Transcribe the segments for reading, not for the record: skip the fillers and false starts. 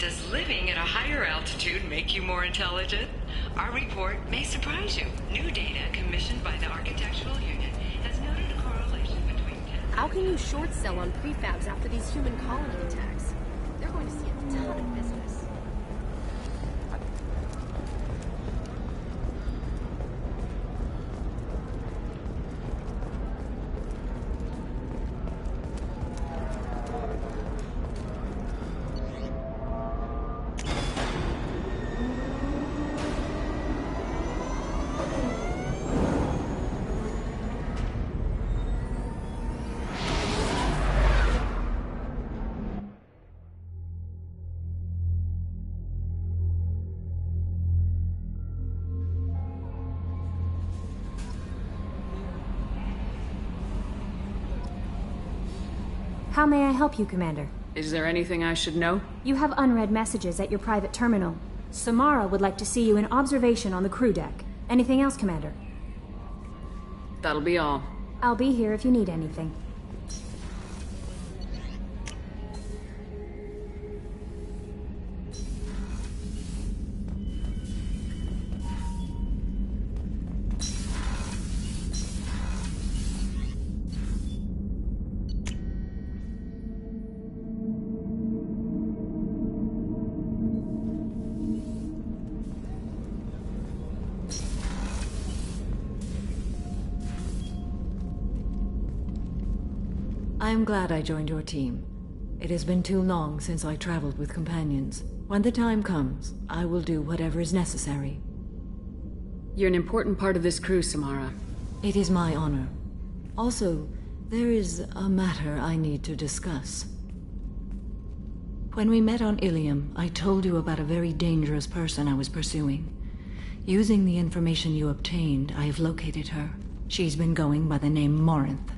Does living at a higher altitude make you more intelligent? Our report may surprise you. New data commissioned by the Architectural Union has noted a correlation between... How can you short sell on prefabs after these human colony attacks? They're going to see a ton of business. How may I help you, Commander? Is there anything I should know? You have unread messages at your private terminal. Samara would like to see you in observation on the crew deck. Anything else, Commander? That'll be all. I'll be here if you need anything. I am glad I joined your team. It has been too long since I traveled with companions. When the time comes, I will do whatever is necessary. You're an important part of this crew, Samara. It is my honor. Also, there is a matter I need to discuss. When we met on Ilium, I told you about a very dangerous person I was pursuing. Using the information you obtained, I have located her. She's been going by the name Morinth.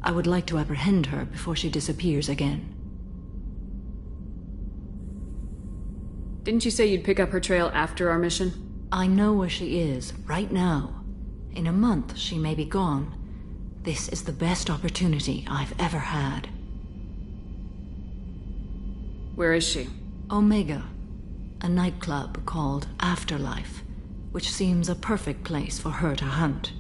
I would like to apprehend her before she disappears again. Didn't you say you'd pick up her trail after our mission? I know where she is, right now. In a month, she may be gone. This is the best opportunity I've ever had. Where is she? Omega, a nightclub called Afterlife, which seems a perfect place for her to hunt.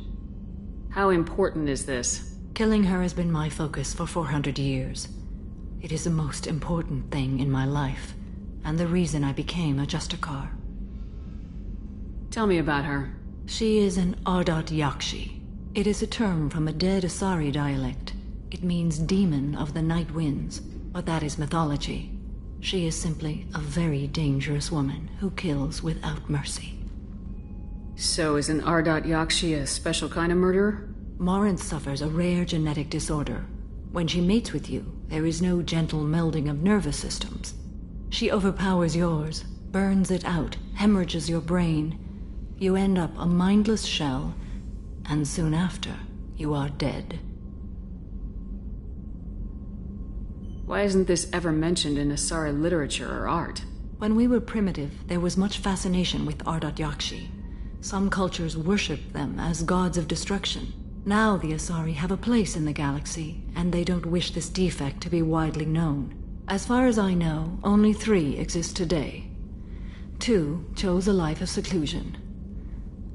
How important is this? Killing her has been my focus for 400 years. It is the most important thing in my life, and the reason I became a Justicar. Tell me about her. She is an Ardat Yakshi. It is a term from a dead Asari dialect. It means demon of the night winds, but that is mythology. She is simply a very dangerous woman who kills without mercy. So is an Ardat Yakshi a special kind of murderer? Morinth suffers a rare genetic disorder. When she mates with you, there is no gentle melding of nervous systems. She overpowers yours, burns it out, hemorrhages your brain. You end up a mindless shell, and soon after, you are dead. Why isn't this ever mentioned in Asari literature or art? When we were primitive, there was much fascination with Ardat Yakshi. Some cultures worshipped them as gods of destruction. Now the Asari have a place in the galaxy, and they don't wish this defect to be widely known. As far as I know, only 3 exist today. 2 chose a life of seclusion.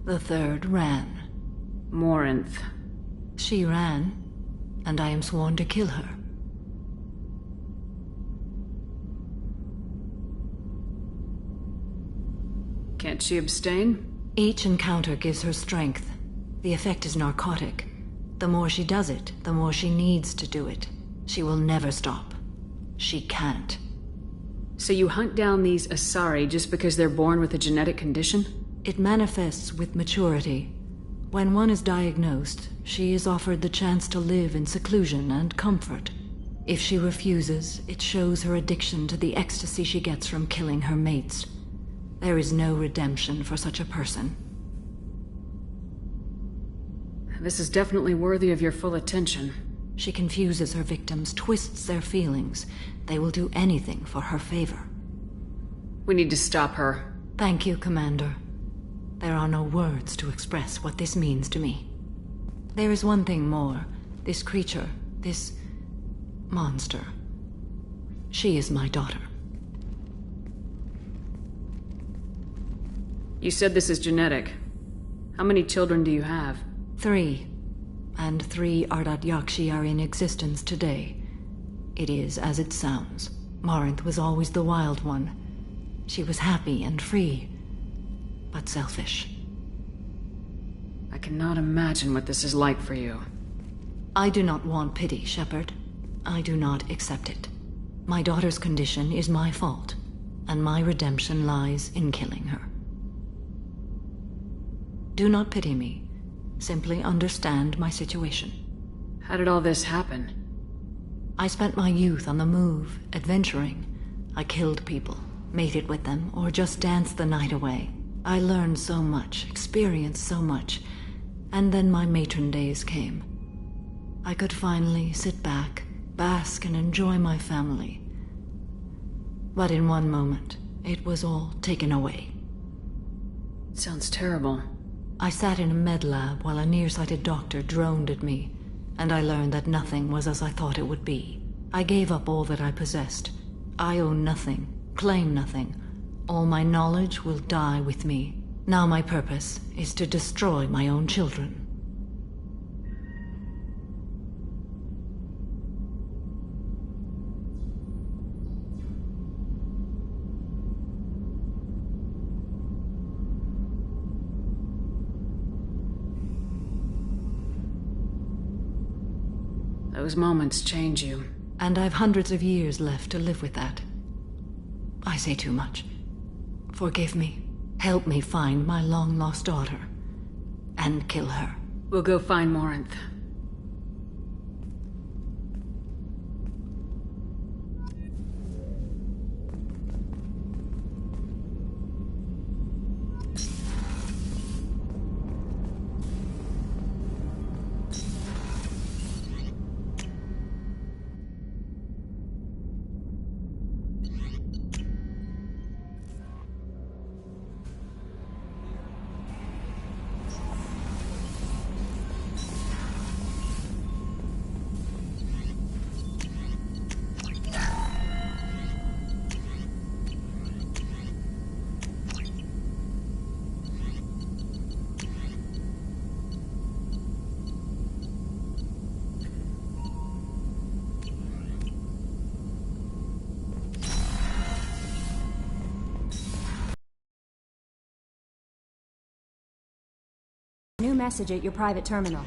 The 3rd ran. Morinth. She ran, and I am sworn to kill her. Can't she abstain? Each encounter gives her strength. The effect is narcotic. The more she does it, the more she needs to do it. She will never stop. She can't. So you hunt down these Asari just because they're born with a genetic condition? It manifests with maturity. When one is diagnosed, she is offered the chance to live in seclusion and comfort. If she refuses, it shows her addiction to the ecstasy she gets from killing her mates. There is no redemption for such a person. This is definitely worthy of your full attention. She confuses her victims, twists their feelings. They will do anything for her favor. We need to stop her. Thank you, Commander. There are no words to express what this means to me. There is one thing more. This creature, this monster. She is my daughter. You said this is genetic. How many children do you have? 3. And 3 Ardat Yakshi are in existence today. It is as it sounds. Morinth was always the wild one. She was happy and free, but selfish. I cannot imagine what this is like for you. I do not want pity, Shepard. I do not accept it. My daughter's condition is my fault, and my redemption lies in killing her. Do not pity me. Simply understand my situation. How did all this happen? I spent my youth on the move, adventuring. I killed people, mated with them, or just danced the night away. I learned so much, experienced so much, and then my matron days came. I could finally sit back, bask, and enjoy my family. But in one moment, it was all taken away. It sounds terrible. I sat in a med lab while a nearsighted doctor droned at me, and I learned that nothing was as I thought it would be. I gave up all that I possessed. I own nothing, claim nothing. All my knowledge will die with me. Now my purpose is to destroy my own children. Those moments change you. And I've hundreds of years left to live with that. I say too much. Forgive me. Help me find my long-lost daughter. And kill her. We'll go find Morinth. New message at your private terminal.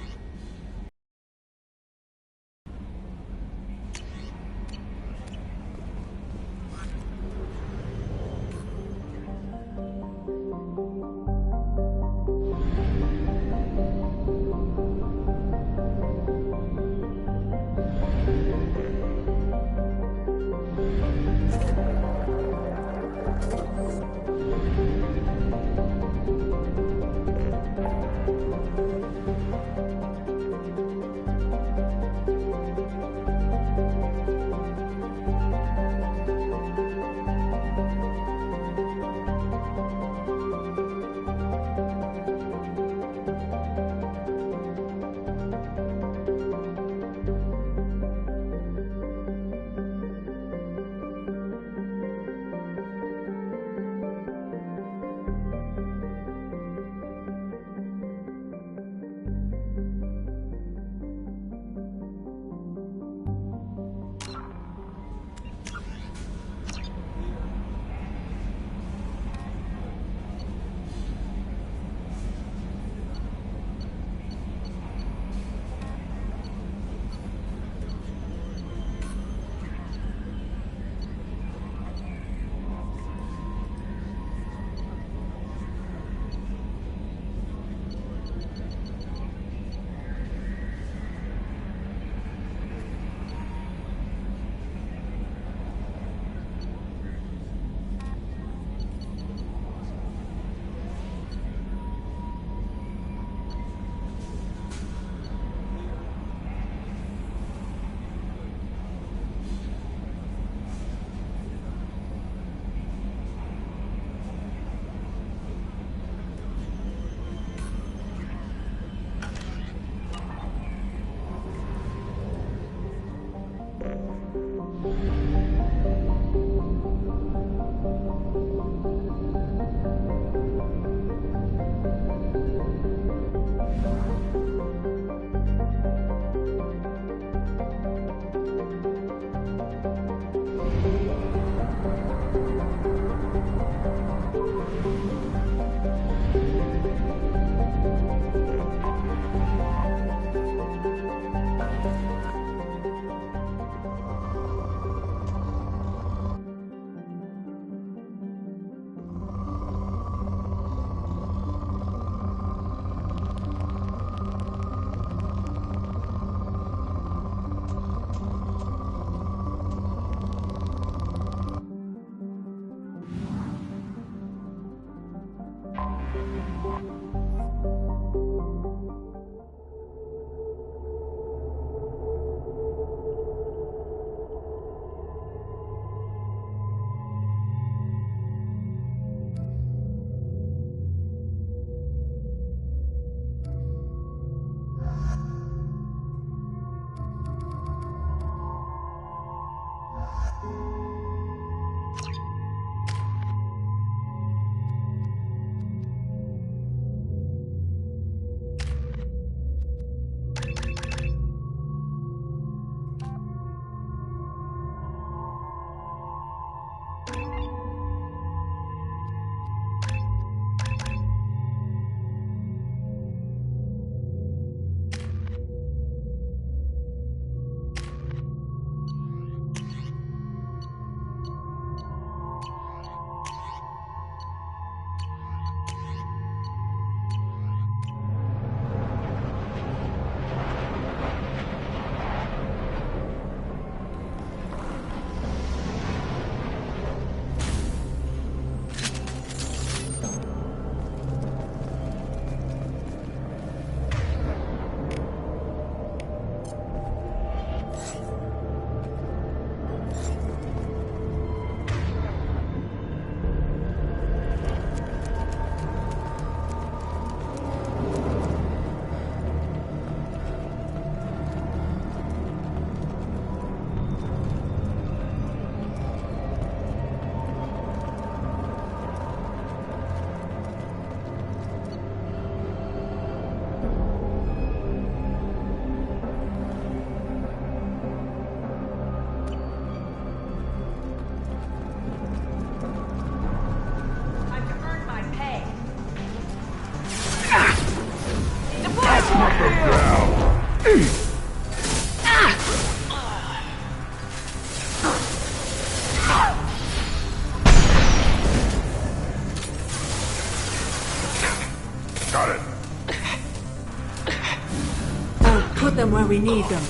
where we need them.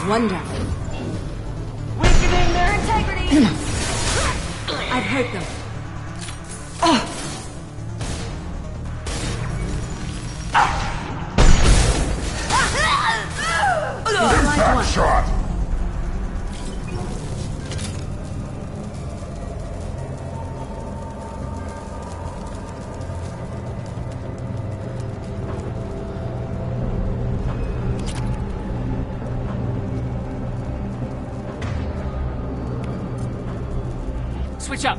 One down. Weakening their integrity! I've hurt them. Impact shot! Switch up.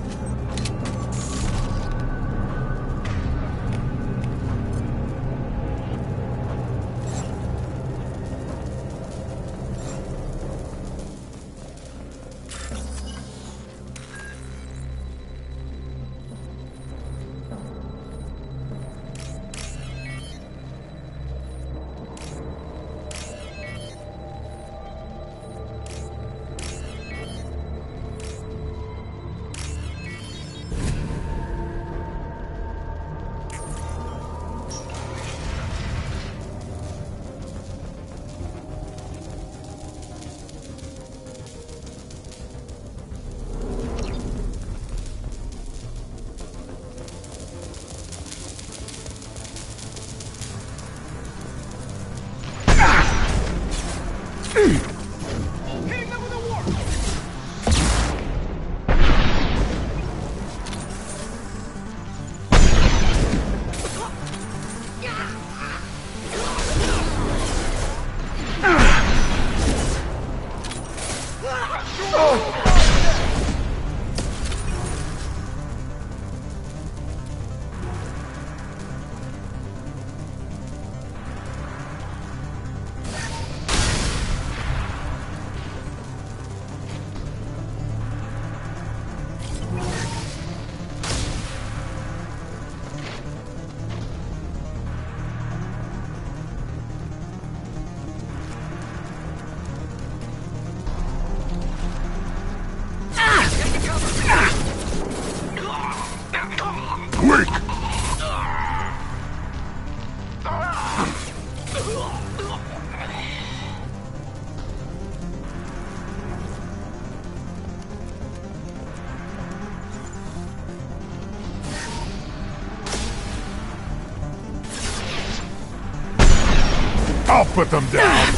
I'll put them down!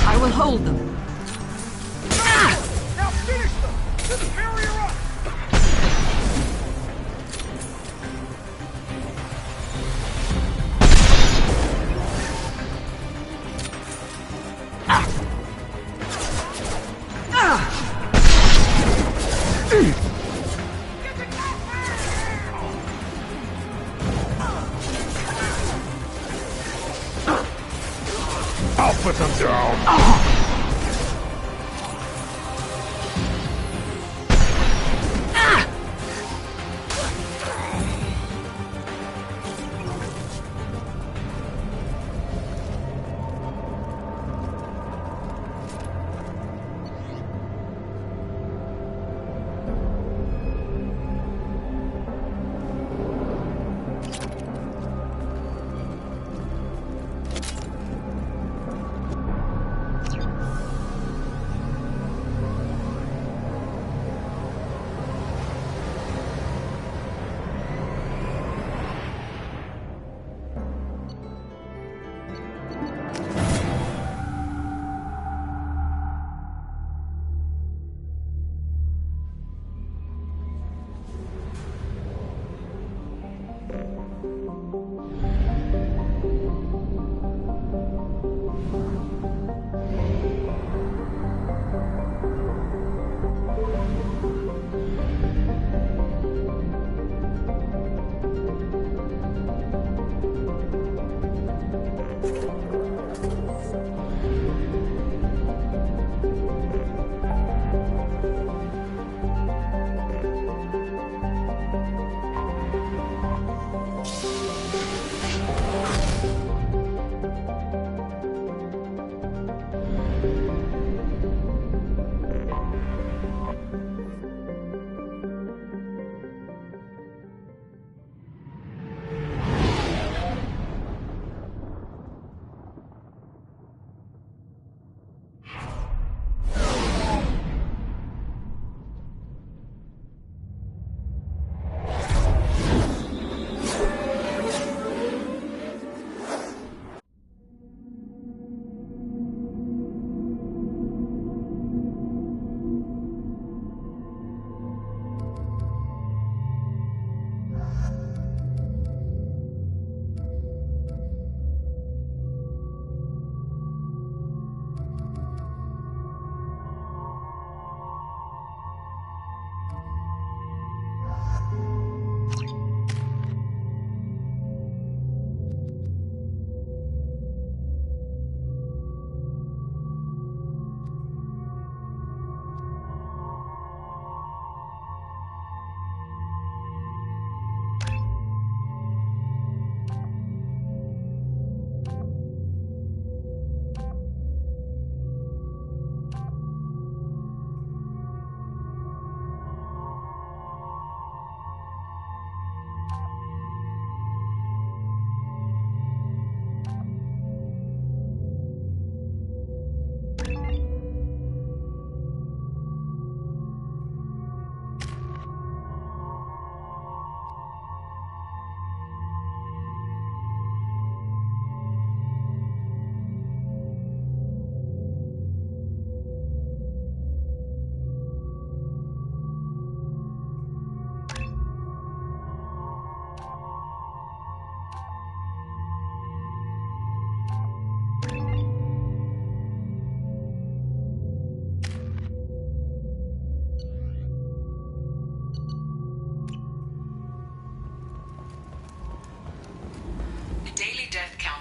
I will hold them. Now finish them! Just barrier up! them down!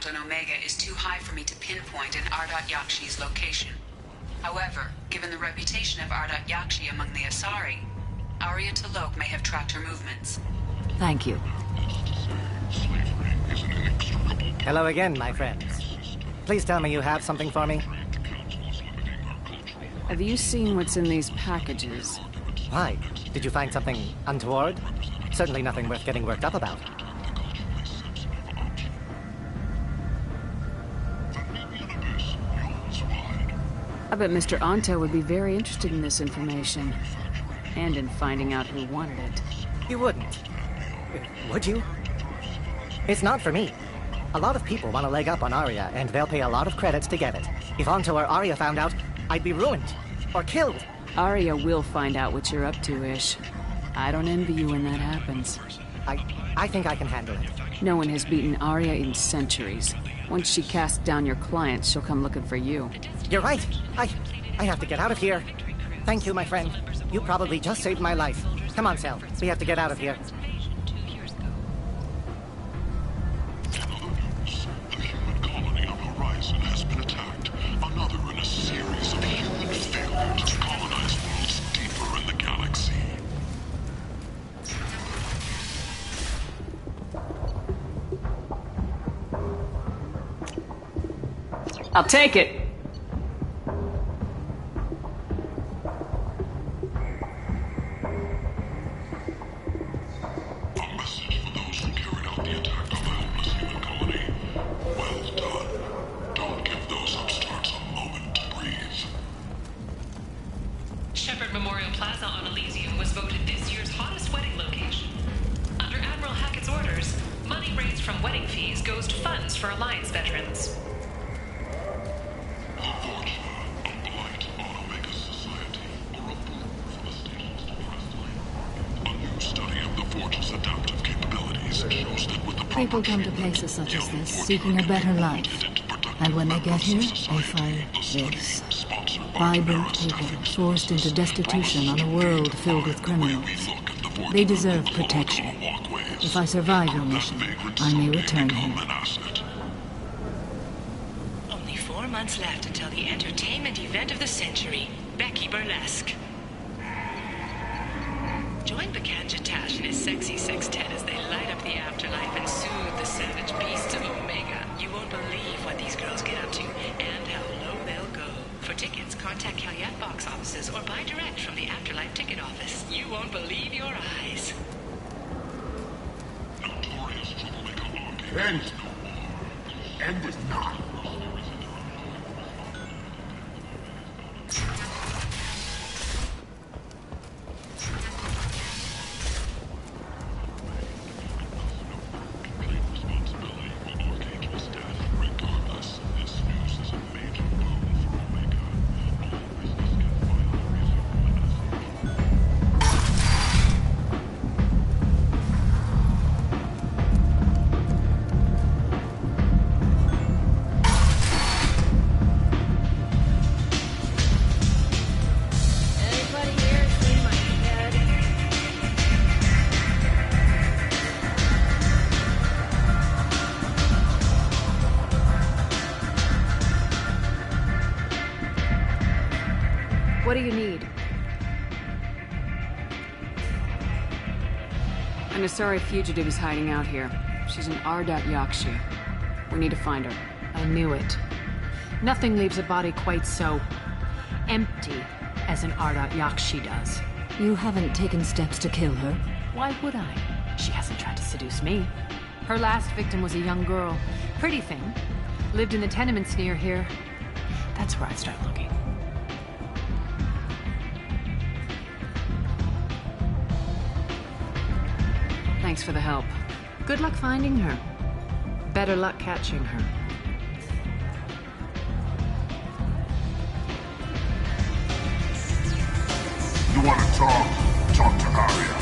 On Omega is too high for me to pinpoint an Ardat Yakshi's location. However, given the reputation of Ardat Yakshi among the Asari, Arya T'Loak may have tracked her movements. Thank you. Hello again, my friends. Please tell me you have something for me. Have you seen what's in these packages? Why? Did you find something untoward? Certainly nothing worth getting worked up about. I bet Mr. Anto would be very interested in this information. And in finding out who wanted it. You wouldn't. Would you? It's not for me. A lot of people want to leg up on Arya, and they'll pay a lot of credits to get it. If Anto or Arya found out, I'd be ruined. Or killed. Arya will find out what you're up to, Ish. I don't envy you when that happens. I think I can handle it. No one has beaten Arya in centuries. Once she casts down your clients, she'll come looking for you. You're right. I have to get out of here. Thank you, my friend. You probably just saved my life. Come on, Sal. We have to get out of here. The human colony on Horizon has been attacked. I'll take it. A message for those who carried out the attack on the homeless human colony. Well done. Don't give those upstarts a moment to breathe. Shepherd Memorial Plaza on Elysium was voted this year's hottest wedding location. Under Admiral Hackett's orders, money raised from wedding fees goes to funds for Alliance veterans. The Forge, a blight on Omega society, or a bloom for the station's depressed life. A new study of the Forge's adaptive capabilities shows that with the proper People come to places such as this, seeking a better life. And when they get here, they find this. Vibrant people, forced into destitution on a world filled with criminals. They deserve protection. If I survive your mission, I may return here. Only 4 months left until the entertainment event of the century, Becky Burlesque. Join Bakanja Tash and his sexy sextet as they light up the afterlife and soothe the savage beasts of Omega. You won't believe what these girls get up to and how low they'll go. For tickets, contact Calyette box offices or buy direct from the Afterlife ticket office. You won't believe your eyes. Notorious troublemaker arcade. End no more. End it now. Complete responsibility for Arcade's death. Regardless, this news is a major boon for Omega. All business can finally resume as Anybody here seen my head? What do you need? An Asari fugitive is hiding out here. She's in Ardat Yakshi. We need to find her. I knew it. Nothing leaves a body quite so empty as an Ardat Yakshi does. You haven't taken steps to kill her? Why would I? She hasn't tried to seduce me. Her last victim was a young girl. Pretty thing. Lived in the tenements near here. That's where I'd start looking. Thanks for the help. Good luck finding her. Better luck catching her. you want to talk? Talk to Arya.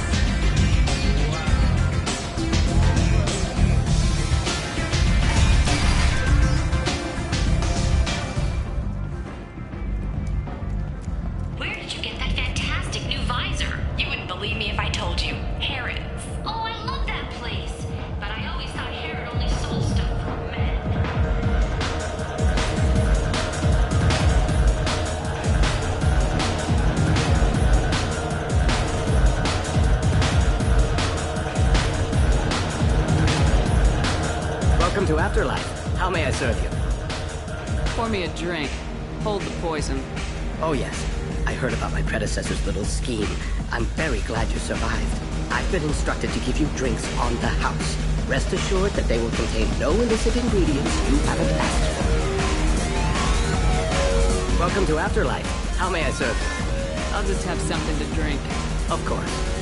Where did you get that fantastic new visor? You wouldn't believe me if I told you. Harrods. Oh, I love that place. But I always thought Harrod only sold stuff for men. Welcome to Afterlife. How may I serve you? Pour me a drink. Hold the poison. Oh, yes. I heard about my predecessor's little scheme. I'm very glad you survived. I've been instructed to give you drinks on the house. Rest assured that they will contain no illicit ingredients you haven't asked for. Welcome to Afterlife. How may I serve you? I'll just have something to drink. Of course.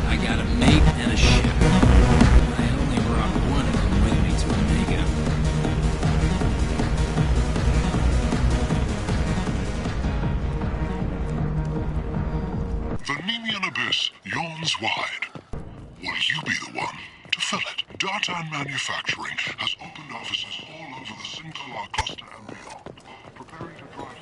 I got a mate and a ship. I only brought one of them with me to Omega. The Nemean abyss yawns wide. Will you be the one to fill it? Dartan Manufacturing has opened offices all over the Sinclair cluster and beyond, preparing to drive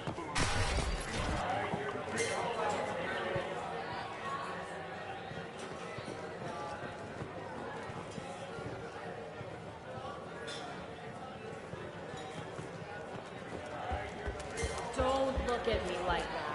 look at me like that.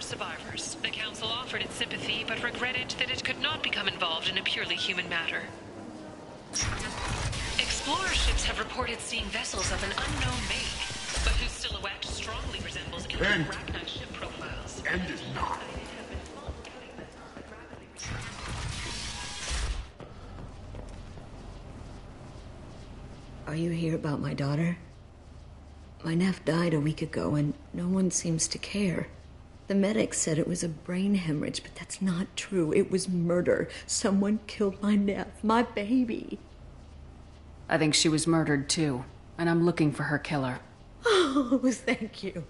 Survivors. The Council offered its sympathy, but regretted that it could not become involved in a purely human matter. Explorer ships have reported seeing vessels of an unknown make, but whose silhouette strongly resembles ancient Arachnite ship profiles. End is not. Are you here about my daughter? My nephew died a week ago, and no one seems to care. The medics said it was a brain hemorrhage, but that's not true. It was murder. Someone killed my nephew, my baby. I think she was murdered too, and I'm looking for her killer. Oh, thank you.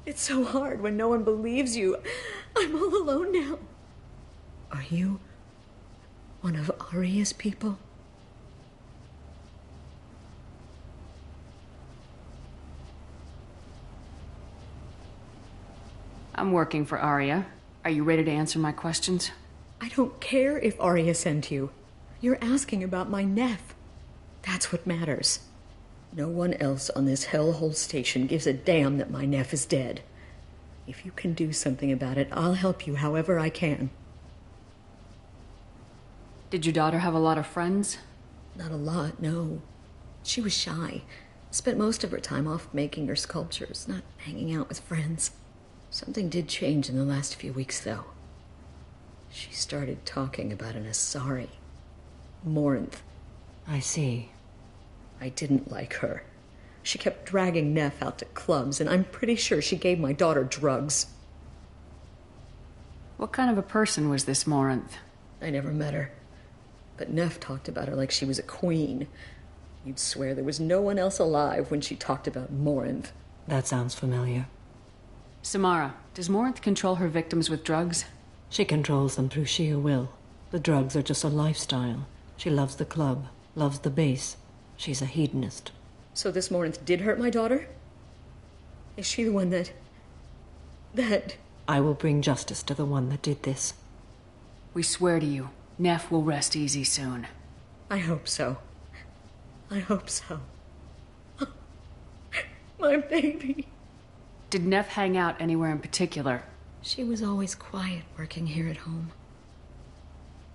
It's so hard when no one believes you. I'm all alone now. Are you one of Arya's people? I'm working for Arya. Are you ready to answer my questions? I don't care if Arya sent you. You're asking about my nephew. That's what matters. No one else on this hellhole station gives a damn that my nephew is dead. If you can do something about it, I'll help you however I can. Did your daughter have a lot of friends? Not a lot, no. She was shy. Spent most of her time off making her sculptures, not hanging out with friends. Something did change in the last few weeks, though. She started talking about an Asari. Morinth. I see. I didn't like her. She kept dragging Neff out to clubs, and I'm pretty sure she gave my daughter drugs. What kind of a person was this Morinth? I never met her. But Neff talked about her like she was a queen. You'd swear there was no one else alive when she talked about Morinth. That sounds familiar. Samara, does Morinth control her victims with drugs? She controls them through sheer will. The drugs are just a lifestyle. She loves the club, loves the base. She's a hedonist. So this Morinth did hurt my daughter? Is she the one that... I will bring justice to the one that did this. We swear to you, Neff will rest easy soon. I hope so. I hope so. My baby. Did Neff hang out anywhere in particular? She was always quiet working here at home.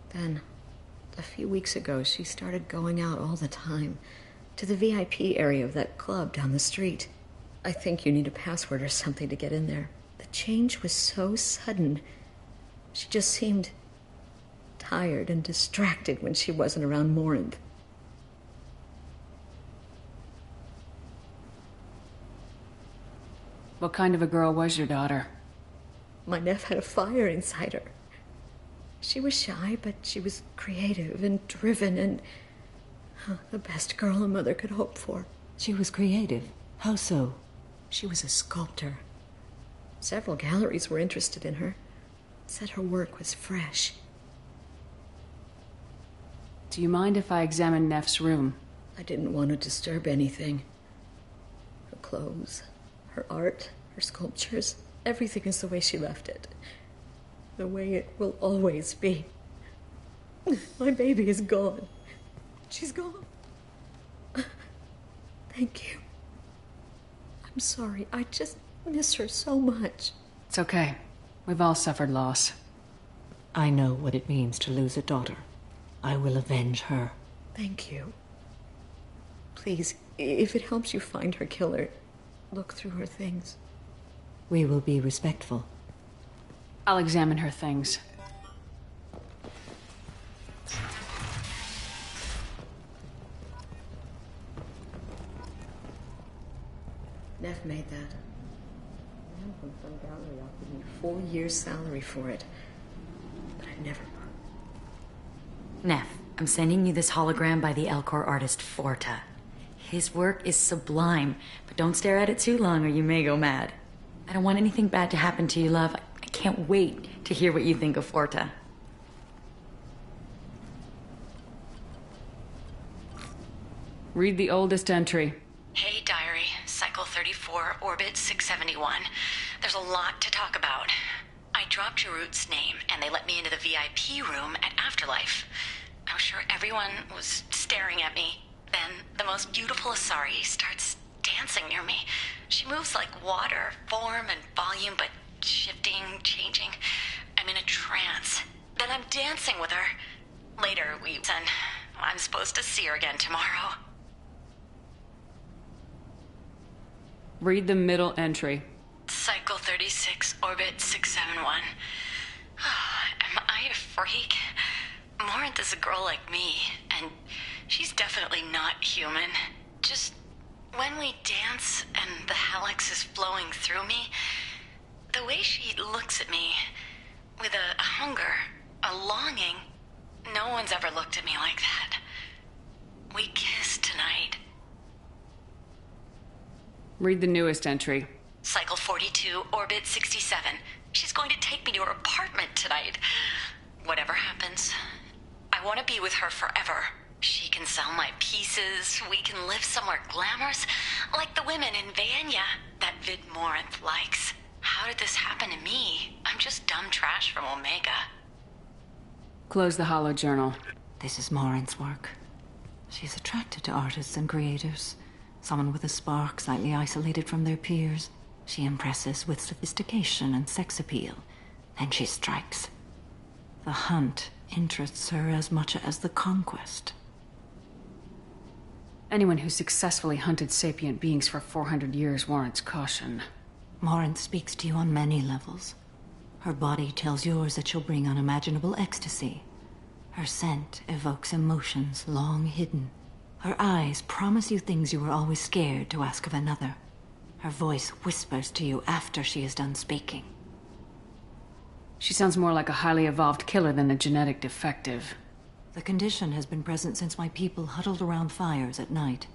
Then, a few weeks ago, she started going out all the time to the VIP area of that club down the street. I think you need a password or something to get in there. The change was so sudden. She just seemed tired and distracted when she wasn't around Morinth. What kind of a girl was your daughter? My nephew had a fire inside her. She was shy, but she was creative and driven and the best girl a mother could hope for. She was creative. How so? She was a sculptor. Several galleries were interested in her. Said her work was fresh. Do you mind if I examine Neff's room? I didn't want to disturb anything. Her clothes, her art, her sculptures, everything is the way she left it. The way it will always be. My baby is gone. She's gone. Thank you. I'm sorry. I just miss her so much. It's okay. We've all suffered loss. I know what it means to lose a daughter. I will avenge her. Thank you. Please, if it helps you find her killer, look through her things. We will be respectful. I'll examine her things. Neff made that. Man from some gallery offered me 4 years' salary for it. But I never... Neff, I'm sending you this hologram by the Elcor artist Forta. His work is sublime, but don't stare at it too long or you may go mad. I don't want anything bad to happen to you, love. I can't wait to hear what you think of Forta. Read the oldest entry. Hey, 34, Orbit 671. There's a lot to talk about. I dropped Jarut's name, and they let me into the VIP room at Afterlife. I was sure everyone was staring at me. Then the most beautiful Asari starts dancing near me. She moves like water, form and volume, but shifting, changing. I'm in a trance. Then I'm dancing with her. Later, and I'm supposed to see her again tomorrow. Read the middle entry. Cycle 36, Orbit 671. Am I a freak? Morinth is a girl like me, and she's definitely not human. Just when we dance and the Helix is flowing through me, the way she looks at me with a hunger, a longing, no one's ever looked at me like that. We kissed tonight. Read the newest entry. Cycle 42, Orbit 67. She's going to take me to her apartment tonight. Whatever happens, I want to be with her forever. She can sell my pieces. We can live somewhere glamorous, like the women in Vanya that Vid Morinth likes. How did this happen to me? I'm just dumb trash from Omega. Close the holo journal. This is Morinth's work. She's attracted to artists and creators. Someone with a spark, slightly isolated from their peers. She impresses with sophistication and sex appeal. Then she strikes. The hunt interests her as much as the conquest. Anyone who successfully hunted sapient beings for 400 years warrants caution. Morinth speaks to you on many levels. Her body tells yours that she'll bring unimaginable ecstasy. Her scent evokes emotions long hidden. Her eyes promise you things you were always scared to ask of another. Her voice whispers to you after she is done speaking. She sounds more like a highly evolved killer than a genetic defective. The condition has been present since my people huddled around fires at night.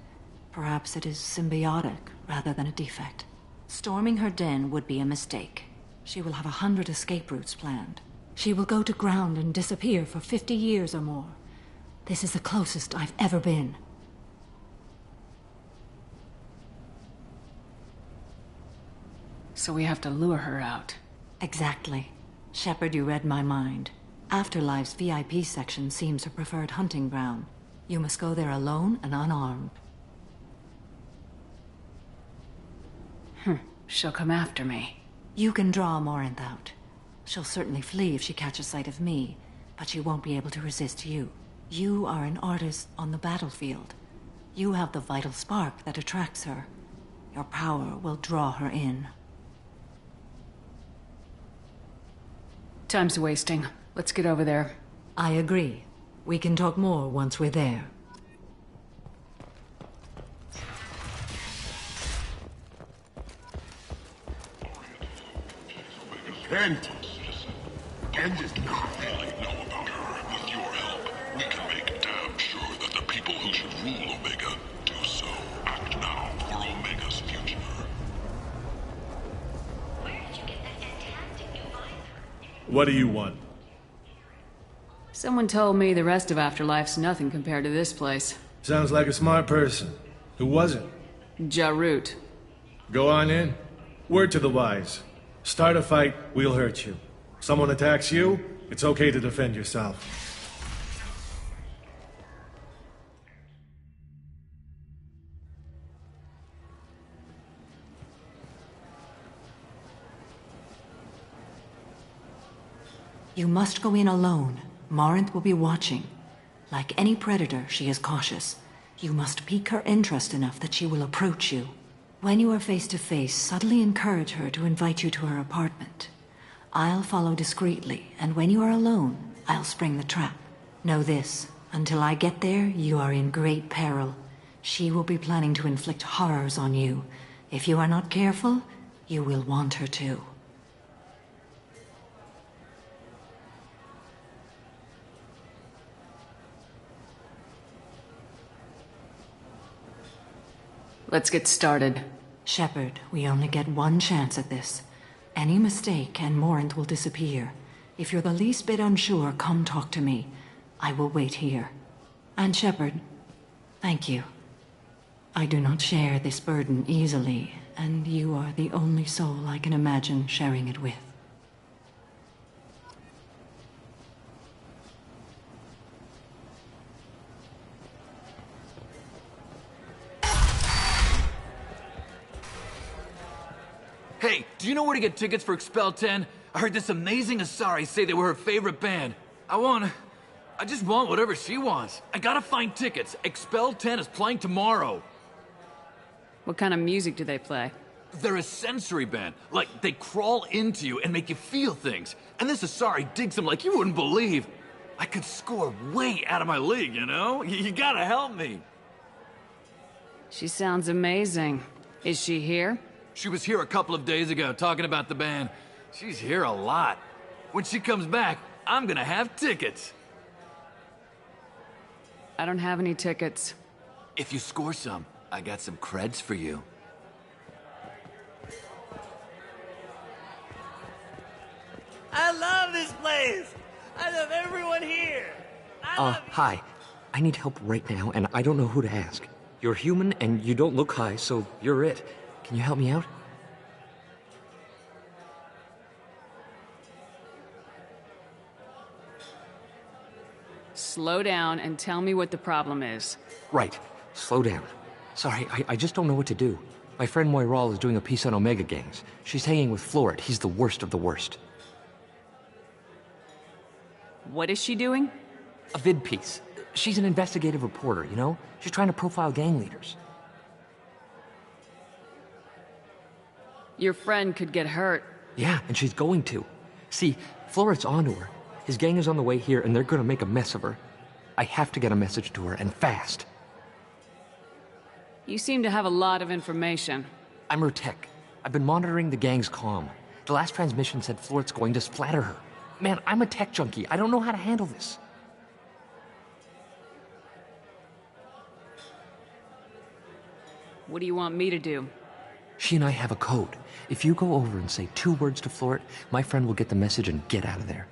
Perhaps it is symbiotic rather than a defect. Storming her den would be a mistake. She will have 100 escape routes planned. She will go to ground and disappear for 50 years or more. This is the closest I've ever been. So we have to lure her out. Exactly. Shepard, you read my mind. Afterlife's VIP section seems her preferred hunting ground. You must go there alone and unarmed. She'll come after me. You can draw Morinth out. She'll certainly flee if she catches sight of me, but she won't be able to resist you. You are an artist on the battlefield. You have the vital spark that attracts her. Your power will draw her in. Time's wasting. Let's get over there. I agree. We can talk more once we're there. Kent! Kent is not really know about her. With your help, we can make damn sure that the people who should rule Omega do so. Act now for Omega's future. Where did you get that fantastic new visor? What do you want? Someone told me the rest of Afterlife's nothing compared to this place. Sounds like a smart person. Who was it? Jarut. Go on in. Word to the wise. Start a fight, we'll hurt you. Someone attacks you, it's okay to defend yourself. You must go in alone. Morinth will be watching. Like any predator, she is cautious. You must pique her interest enough that she will approach you. When you are face to face, subtly encourage her to invite you to her apartment. I'll follow discreetly, and when you are alone, I'll spring the trap. Know this, until I get there, you are in great peril. She will be planning to inflict horrors on you. If you are not careful, you will want her to. Let's get started. Shepard, we only get one chance at this. Any mistake and Morinth will disappear. If you're the least bit unsure, come talk to me. I will wait here. And Shepard, thank you. I do not share this burden easily, And you are the only soul I can imagine sharing it with. Hey, do you know where to get tickets for Expel 10? I heard this amazing Asari say they were her favorite band. I just want whatever she wants. I gotta find tickets. Expel 10 is playing tomorrow. What kind of music do they play? They're a sensory band. Like, they crawl into you and make you feel things. And this Asari digs them like you wouldn't believe. I could score way out of my league, you know? You gotta help me. She sounds amazing. Is she here? She was here a couple of days ago talking about the band. She's here a lot. When she comes back, I'm gonna have tickets. I don't have any tickets. If you score some, I got some creds for you. I love this place! I love everyone here! Hi. I need help right now, and I don't know who to ask. You're human, and you don't look high, so you're it. Can you help me out? Slow down and tell me what the problem is. Right. Slow down. Sorry, I just don't know what to do. My friend Moiral is doing a piece on Omega gangs. She's hanging with Florid. He's the worst of the worst. What is she doing? A vid piece. She's an investigative reporter, you know? She's trying to profile gang leaders. Your friend could get hurt. Yeah, and she's going to. See, Florid's onto her. His gang is on the way here, and they're gonna make a mess of her. I have to get a message to her, and fast. You seem to have a lot of information. I'm her tech. I've been monitoring the gang's comm. The last transmission said Florid's going to splatter her. Man, I'm a tech junkie. I don't know how to handle this. What do you want me to do? She and I have a code. If you go over and say 2 words to Florid, my friend will get the message and get out of there.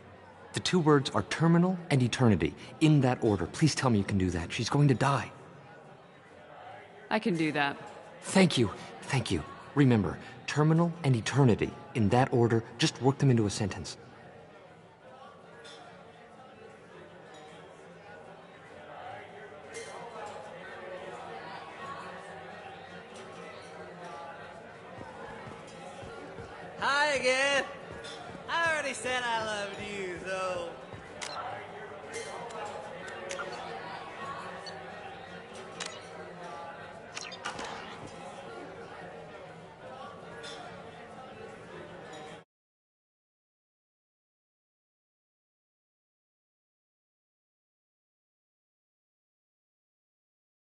The 2 words are terminal and eternity. In that order. Please tell me you can do that. She's going to die. I can do that. Thank you. Thank you. Remember, terminal and eternity. In that order, just work them into a sentence. Hi again! I already said I loved you.